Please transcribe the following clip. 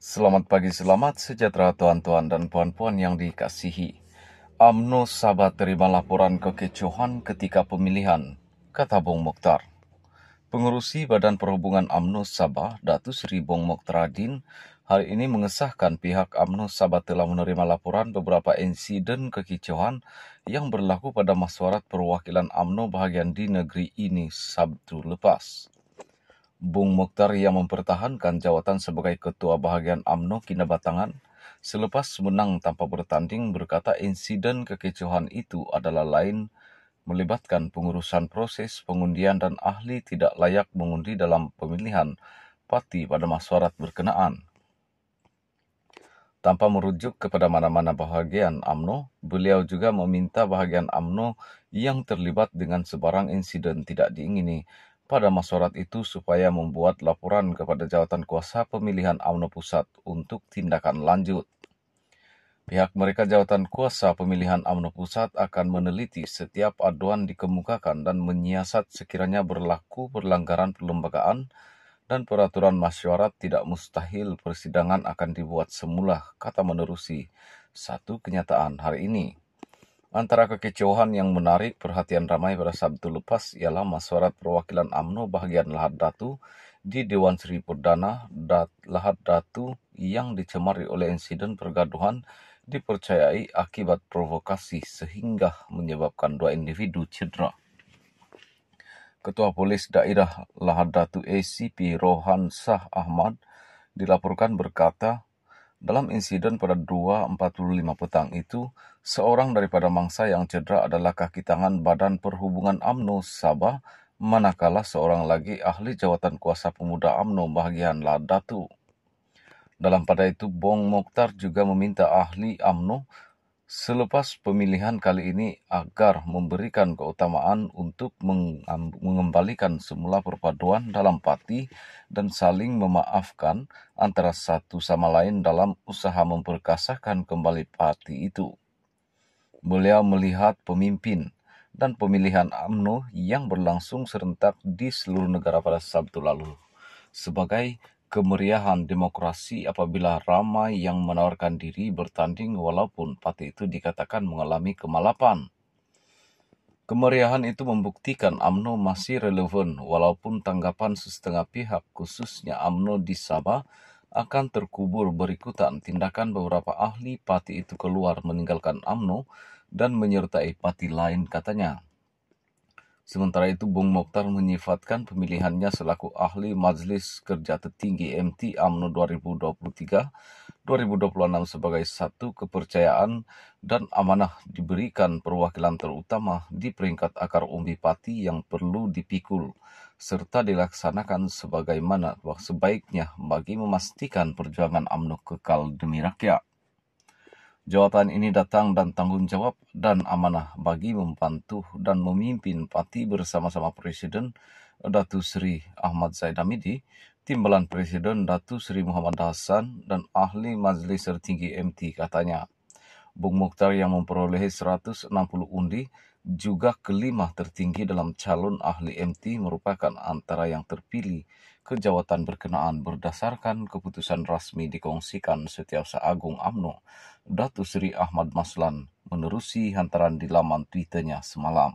Selamat pagi, selamat sejahtera tuan-tuan dan puan-puan yang dikasihi. UMNO Sabah terima laporan kekecohan ketika pemilihan, kata Bung Mokhtar. Pengerusi Badan Perhubungan UMNO Sabah, Datuk Seri Bung Mokhtaradin, hari ini mengesahkan pihak UMNO Sabah telah menerima laporan beberapa insiden kekicauan yang berlaku pada mesyuarat perwakilan UMNO bahagian di negeri ini Sabtu lepas. Bung Mokhtar yang mempertahankan jawatan sebagai Ketua Bahagian UMNO Kinabatangan selepas menang tanpa bertanding berkata insiden kekicauan itu adalah lain melibatkan pengurusan proses pengundian dan ahli tidak layak mengundi dalam pemilihan parti pada mesyuarat berkenaan. Tanpa merujuk kepada mana-mana bahagian UMNO, beliau juga meminta bahagian UMNO yang terlibat dengan sebarang insiden tidak diingini pada mesyuarat itu supaya membuat laporan kepada Jawatankuasa Pemilihan UMNO Pusat untuk tindakan lanjut. Pihak mereka Jawatankuasa Pemilihan UMNO Pusat akan meneliti setiap aduan dikemukakan dan menyiasat sekiranya berlaku pelanggaran perlembagaan dan peraturan mesyuarat tidak mustahil persidangan akan dibuat semula, kata menerusi satu kenyataan hari ini. Antara kekecauan yang menarik perhatian ramai pada Sabtu lepas ialah mesyuarat perwakilan UMNO bahagian Lahad Datu di Dewan Seri Perdana Lahad Datu yang dicemari oleh insiden pergaduhan dipercayai akibat provokasi sehingga menyebabkan 2 individu cedera. Ketua Polis Daerah Lahad Datu ACP Rohan Shah Ahmad dilaporkan berkata, dalam insiden pada 2.45 petang itu, seorang daripada mangsa yang cedera adalah kaki tangan Badan Perhubungan UMNO Sabah, manakala seorang lagi ahli Jawatankuasa Pemuda UMNO bahagian Lahad Datu. Dalam pada itu, Bung Mokhtar juga meminta ahli UMNO selepas pemilihan kali ini agar memberikan keutamaan untuk mengembalikan semula perpaduan dalam parti dan saling memaafkan antara satu sama lain dalam usaha memperkasahkan kembali parti itu. Beliau melihat pemimpin dan pemilihan UMNO yang berlangsung serentak di seluruh negara pada Sabtu lalu sebagai kemeriahan demokrasi apabila ramai yang menawarkan diri bertanding walaupun parti itu dikatakan mengalami kemalapan. Kemeriahan itu membuktikan UMNO masih relevan walaupun tanggapan setengah pihak khususnya UMNO di Sabah akan terkubur berikutan tindakan beberapa ahli parti itu keluar meninggalkan UMNO dan menyertai parti lain, katanya. Sementara itu, Bung Mokhtar menyifatkan pemilihannya selaku ahli Majlis Kerja Tertinggi MT UMNO 2023-2026 sebagai satu kepercayaan dan amanah diberikan perwakilan terutama di peringkat akar umbi parti yang perlu dipikul serta dilaksanakan sebagaimana sebaiknya bagi memastikan perjuangan UMNO kekal demi rakyat. Jawatan ini datang dan tanggung jawab dan amanah bagi membantu dan memimpin parti bersama-sama Presiden Datuk Seri Ahmad Zaid Hamidi, Timbalan Presiden Datuk Seri Muhammad Hassan dan Ahli Majlis Tertinggi MT, katanya. Bung Mokhtar yang memperoleh 160 undi juga kelima tertinggi dalam calon ahli MT merupakan antara yang terpilih ke jawatan berkenaan berdasarkan keputusan rasmi dikongsikan Setiausaha Agung UMNO Datuk Seri Ahmad Maslan menerusi hantaran di laman Twitternya semalam.